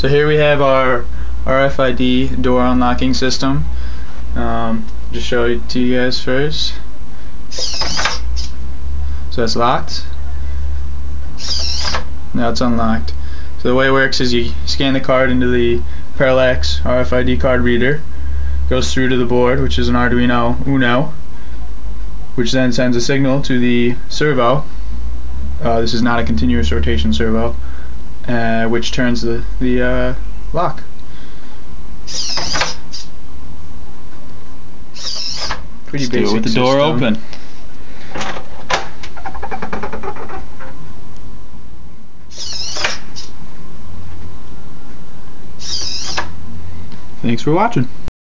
So here we have our RFID door unlocking system. Just show it to you guys first. So that's locked. Now it's unlocked. So the way it works is you scan the card into the parallax RFID card reader, goes through to the board, which is an arduino uno, which then sends a signal to the servo. This is not a continuous rotation servo, which turns the lock. Pretty basic. Do it with the door open. Thanks for watching.